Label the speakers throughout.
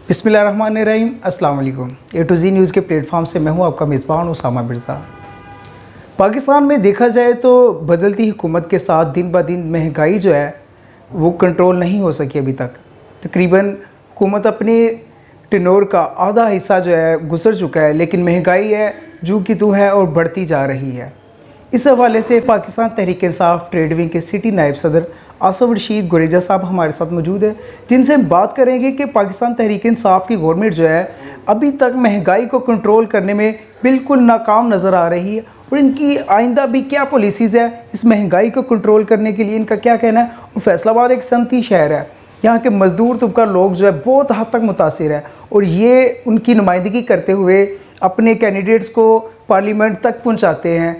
Speaker 1: बिस्मिल्लाहिर्रहमानिर्रहीम। अस्सलाम वालेकुम। ए टू ज़ी न्यूज़ के प्लेटफॉर्म से मैं हूं आपका मेज़बान उसामा मिर्ज़ा। पाकिस्तान में देखा जाए तो बदलती हुकूमत के साथ दिन ब दिन महंगाई जो है वो कंट्रोल नहीं हो सकी अभी तक। तकरीबन हुकूमत अपने टेन्योर का आधा हिस्सा जो है गुजर चुका है, लेकिन महंगाई है जू की तू है और बढ़ती जा रही है। इस हवाले से पाकिस्तान तहरीक इंसाफ ट्रेड विंग के सिटी नायब सदर आसफ रशीद गुरेजा साहब हमारे साथ मौजूद है, जिनसे हम बात करेंगे कि पाकिस्तान तहरीक इंसाफ की गवर्नमेंट जो है अभी तक महंगाई को कंट्रोल करने में बिल्कुल नाकाम नज़र आ रही है और इनकी आइंदा भी क्या पॉलिसीज़ है इस महंगाई को कंट्रोल करने के लिए, इनका क्या कहना है। और फैसलाबाद एक सनती शहर है, यहाँ के मज़दूर तबका लोग जो है बहुत हद तक मुतासिर है और ये उनकी नुमाइंदगी करते हुए अपने कैंडिडेट्स को पार्लियामेंट तक पहुँचाते हैं,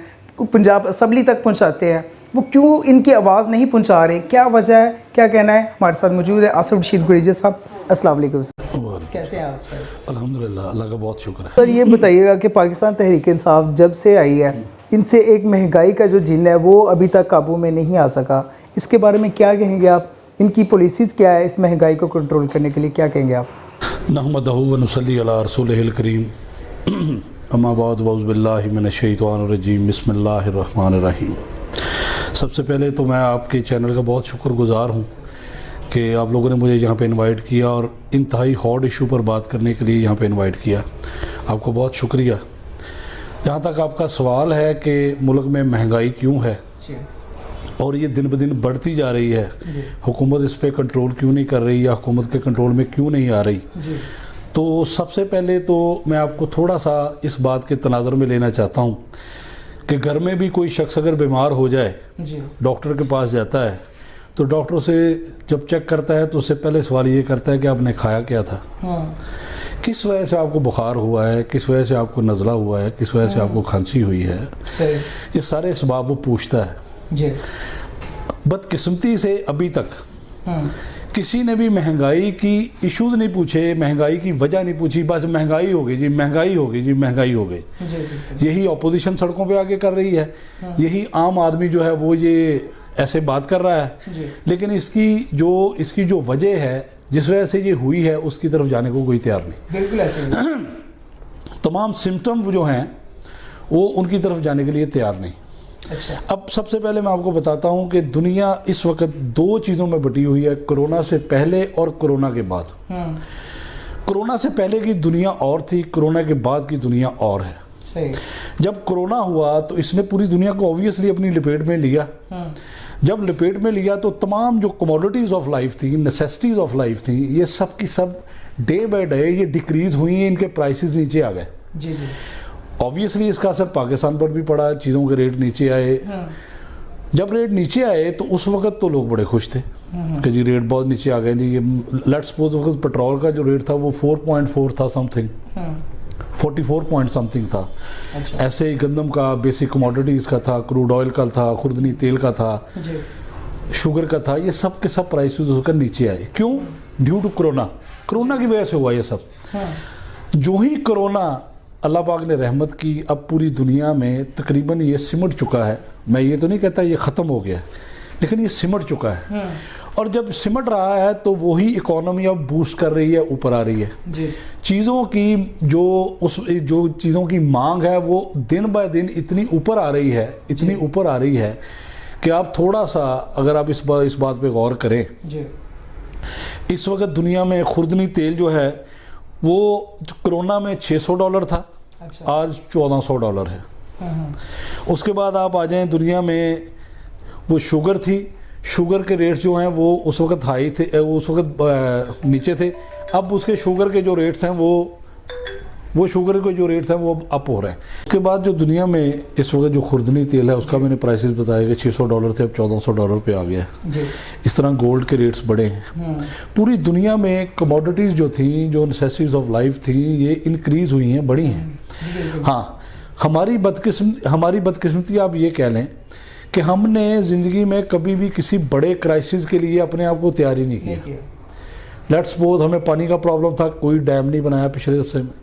Speaker 1: पंजाब असम्बली तक पहुँचाते हैं। वो क्यों इनकी आवाज़ नहीं पहुँचा रहे, क्या वजह है, क्या कहना है। हमारे साथ मौजूद है आसफ रशीद गुरेजा साहब। अस्सलाम वालेकुम सर, कैसे हैं आप सर?
Speaker 2: अल्हम्दुलिल्लाह, अल्लाह का बहुत शुक्र है।
Speaker 1: सर ये बताइएगा कि पाकिस्तान तहरीक इंसाफ जब से आई है, इनसे एक महंगाई का जो जिन है वो अभी तक काबू में नहीं आ सका, इसके बारे में क्या कहेंगे आप? इनकी पॉलिसीज़ क्या है इस महंगाई को कंट्रोल करने के लिए, क्या कहेंगे आप?
Speaker 2: नहमदहु व नुसल्ली अला रसूलिहिल करीम, अम्मा बाद वअऊज़ु बिल्लाहि मिनश शैतानिर रजीम, बिस्मिल्लाहिर्रहमानिर रहीम। सबसे पहले तो मैं आपके चैनल का बहुत शुक्रगुज़ार हूँ कि आप लोगों ने मुझे यहाँ पे इनवाइट किया और इंतहाई हॉट इशू पर बात करने के लिए यहाँ पे इनवाइट किया। आपको बहुत शुक्रिया। जहाँ तक आपका सवाल है कि मुल्क में महंगाई क्यों है और ये दिन ब दिन बढ़ती जा रही है, हुकूमत इस पर कंट्रोल क्यों नहीं कर रही या हुकूमत के कंट्रोल में क्यों नहीं आ रही, तो सबसे पहले तो मैं आपको थोड़ा सा इस बात के तनाज़ुर में लेना चाहता हूँ कि घर में भी कोई शख्स अगर बीमार हो जाए, डॉक्टर के पास जाता है तो डॉक्टर से जब चेक करता है तो उससे पहले सवाल ये करता है कि आपने खाया क्या था, किस वजह से आपको बुखार हुआ है, किस वजह से आपको नज़ला हुआ है, किस वजह से आपको खांसी हुई है, ये सारे इसबाब वो पूछता है। बदकिस्मती से अभी तक किसी ने भी महंगाई की इश्यूज नहीं पूछे, महंगाई की वजह नहीं पूछी, बस महंगाई हो गई जी, महंगाई हो गई जी, महंगाई हो गई। यही अपोजिशन सड़कों पे आके कर रही है, यही आम आदमी जो है वो ये ऐसे बात कर रहा है, लेकिन इसकी जो वजह है जिस वजह से ये हुई है उसकी तरफ जाने को कोई तैयार नहीं।
Speaker 1: बिल्कुल ऐसे
Speaker 2: तमाम सिम्टम जो हैं वो उनकी तरफ जाने के लिए तैयार नहीं।
Speaker 1: अच्छा।
Speaker 2: अब सबसे पहले मैं आपको बताता हूं कि दुनिया इस वक्त दो चीज़ों में बटी हुई है, कोरोना से पहले और कोरोना के बाद। कोरोना से पहले की दुनिया और थी, कोरोना के बाद की दुनिया और है।
Speaker 1: सही।
Speaker 2: जब कोरोना हुआ तो इसने पूरी दुनिया को ऑब्वियसली अपनी लपेट में लिया। जब लपेट में लिया तो तमाम जो कमोडिटीज़ ऑफ लाइफ थी, नेसेसिटीज़ ऑफ लाइफ थी, ये सब की सब डे बाय डे ये डिक्रीज़ हुई हैं, इनके प्राइसेस नीचे आ गए।
Speaker 1: जी जी।
Speaker 2: ऑब्वियसली इसका असर पाकिस्तान पर भी पड़ा, चीज़ों के रेट नीचे आए। जब रेट नीचे आए तो उस वक्त तो लोग बड़े खुश थे कि जी रेट बहुत नीचे आ गए जी। ये लेट्स सपोज वक्त पेट्रोल का जो रेट था वो 4.4 था, समथिंग 44 पॉइंट समथिंग था।
Speaker 1: अच्छा।
Speaker 2: ऐसे ही गंदम का, बेसिक कमोडिटीज़ का था, क्रूड ऑयल का था, खुर्दनी तेल का था, शुगर का था, ये सब के सब प्राइसेस होकर नीचे आए। क्यों? ड्यू टू कोरोना की वजह से हुआ ये सब। जो ही कोरोना अल्लाह पाक ने रहमत की, अब पूरी दुनिया में तकरीबन ये सिमट चुका है। मैं ये तो नहीं कहता ये ख़त्म हो गया, लेकिन ये सिमट चुका है। और जब सिमट रहा है तो वही इकोनॉमी अब बूस्ट कर रही है, ऊपर आ रही है। चीज़ों की जो चीज़ों की मांग है वो दिन बाय दिन इतनी ऊपर आ रही है, इतनी ऊपर आ रही है कि आप थोड़ा सा अगर आप इस बात पे गौर करें, इस वक्त दुनिया में खुर्दनी तेल जो है वो कोरोना में $600 था। अच्छा। आज $1400 है। उसके बाद आप आ जाएं दुनिया में, वो शुगर थी, शुगर के रेट्स जो हैं वो उस वक्त हाई थे, उस वक्त नीचे थे। अब उसके शुगर के जो रेट्स हैं वो शुगर के जो रेट्स हैं वो अब अप हो रहे हैं। उसके बाद जो दुनिया में इस वक्त जो खुर्दनी तेल है उसका मैंने प्राइसेस बताया कि $600 थे, अब $1400 पे आ गया है। इस तरह गोल्ड के रेट्स बढ़े हैं। पूरी दुनिया में कमोडिटीज़ जो थी, जो नेसेसिटीज़ ऑफ लाइफ थी, ये इंक्रीज़ हुई हैं, बढ़ी हैं। हाँ, हमारी बदकिस्मती आप ये कह लें कि हमने ज़िंदगी में कभी भी किसी बड़े क्राइसिस के लिए अपने आप को तैयार ही नहीं किया। लेट्स सपोज हमें पानी का प्रॉब्लम था, कोई डैम नहीं बनाया पिछले हिस्से में।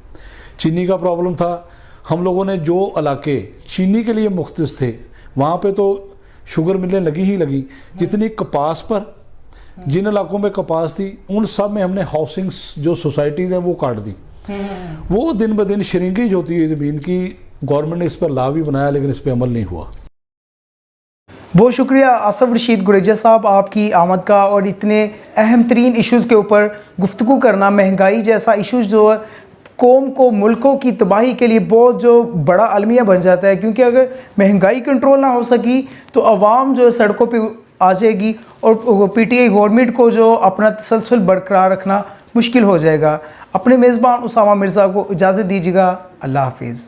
Speaker 2: चीनी का प्रॉब्लम था, हम लोगों ने जो इलाके चीनी के लिए मुख्तस थे वहाँ पे तो शुगर मिलें लगी ही लगी। जितनी कपास पर जिन इलाकों में कपास थी उन सब में हमने हाउसिंग्स जो सोसाइटीज़ हैं वो काट दी। वो दिन ब दिन श्रिंकेज होती है ज़मीन की। गवर्नमेंट ने इस पर लॉ भी बनाया लेकिन इस पर अमल नहीं हुआ।
Speaker 1: बहुत शुक्रिया आसफ रशीद गुरेजा साहब आपकी आमद का, और इतने अहम तरीन इश्यूज़ के ऊपर गुफ्तगू करना। महंगाई जैसा इश्यूज़ जो है कौम को, मुल्कों की तबाही के लिए बहुत जो बड़ा अलमिया बन जाता है, क्योंकि अगर महंगाई कंट्रोल ना हो सकी तो आवाम जो है सड़कों पे आ जाएगी और पीटीआई गवर्नमेंट को जो अपना तसलसल बरकरार रखना मुश्किल हो जाएगा। अपने मेज़बान उसामा मिर्ज़ा को इजाज़त दीजिएगा। अल्लाह हाफिज़।